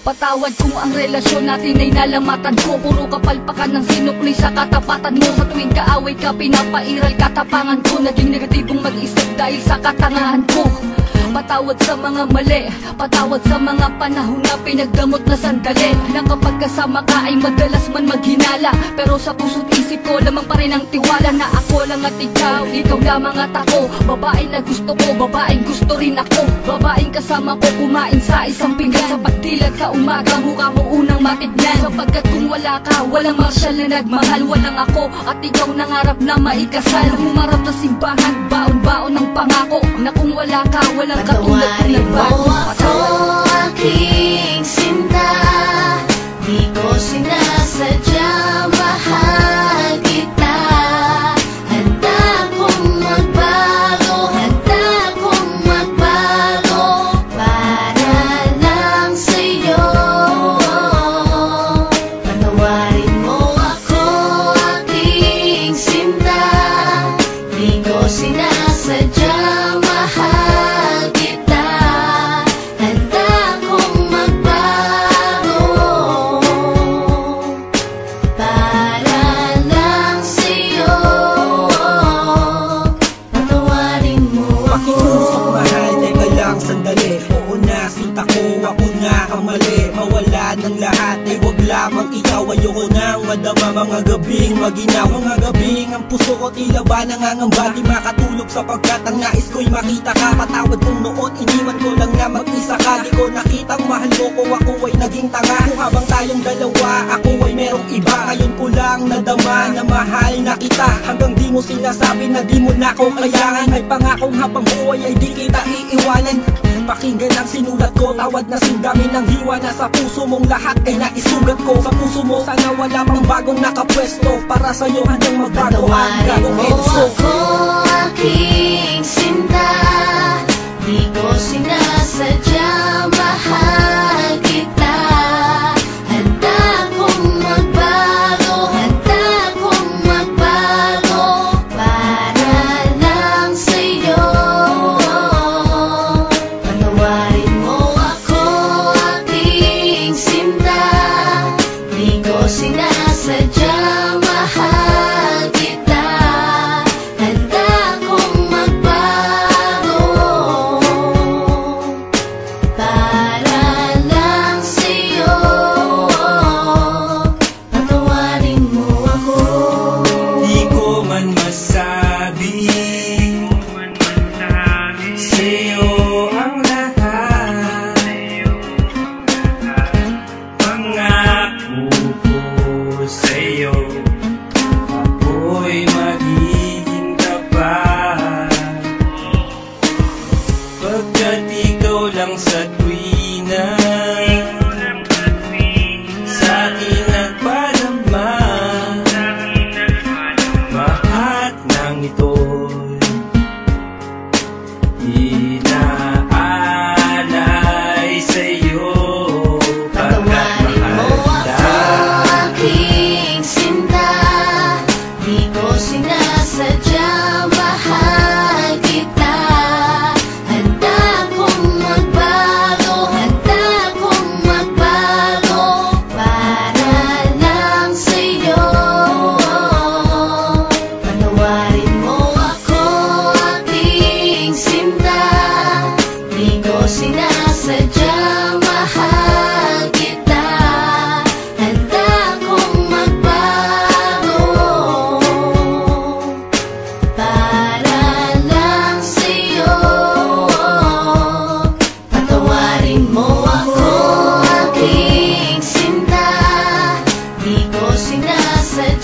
Patawad kung ang relasyon natin ay nalamatan ko. Puro kapalpakan ng sinukli sa katapatan mo. Sa tuwing kaaway ka, pinapairal katapangan ko. Naging negatibong mag-isip dahil sa katangahan ko. Patawad sa mga mali, patawad sa mga panahon na pinagdamot na sandali. Na kapag kasama ka ay madalas man maghinala, pero sa puso't isip ko lamang pa rin ang tiwala na ako lang at ikaw lamang at ako. Babae na gusto ko, babaeng gusto rin ako. Babaeng kasama ko kumain sa isang pinggan. Sa pagdilat sa umaga, mukha mo unang matignan. Sapagkat kung wala ka, walang marsyal na nagmahal. Walang ako at ikaw nangarap na maikasal. Humarap sa simbahan, baon-baon ng pangako na kung wala ka, walang patawarin mo ako, aking sinta. Di ko sinasadya, mahal kita. Handa kong magbago, handa kong magbago para lang sa'yo. Patawarin mo ako, aking sinta. Di ko sinasadya, mahal kita. Handa kong magbago para lang sa'yo. Patawarin mo ako. Pakiusap mahal, teka lang sandali. Oo na, sinta ko, ako na ang mali. Mawala ng lahat, ay wag lamang ikaw. Ayoko nang madama mga gabing maginaw. Mga gabing ang puso ko tila ba nangangamba. Di makatulog sapagkat ang nais ko'y makita ka. Patawad kung noon iniwan ko lang na mag-isa ka. Di ko nakitang mahal mo ko, ako ay naging tanga. Kung habang tayong dalawa, ako ay merong iba. Ngayon ko lang nadama na mahal na kita. Hanggang di mo sinasabi na di mo na ko kailangan. May pangakong habang buhay ay di kita iiwanan. Pakinggan ang sinulat ko, tawad na sindami ng hiwa na sa puso mong lahat ay naisugat ko. Sa puso mo sana wala pang bagong nakapwesto. Para sa'yo hanggang magbago ang Patawarin gagong mo Enzo. ako, aking sinta. Di ko sinasadya, mahal kita. Handa kong magbago, handa kong magbago para lang sa'yo. Patawarin mo ako, aking sinta. Di ko sinasadya, mahal kita. Handa kong magbago para lang sa'yo. Patawarin mo ako. Di ko man masabi sa'yo ang lahat. Pangako ko sa'yo, ako'y magiging tapat. Pagkat ikaw lang sa tuwina sa akin nagpadama. Lahat ng ito'y inaalay sa'yo. Patawarin mo ako, aking sinta. Di ko sinasadya, mahal kita. Handa kong magbago, handa kong magbago para lang sa'yo. Patawarin mo ako, aking sinta. Di ko sinasadya, mahal kita. Handa kong magbago para lang sa'yo. Patawarin mo ako, aking sinta. Di ko sinasadya,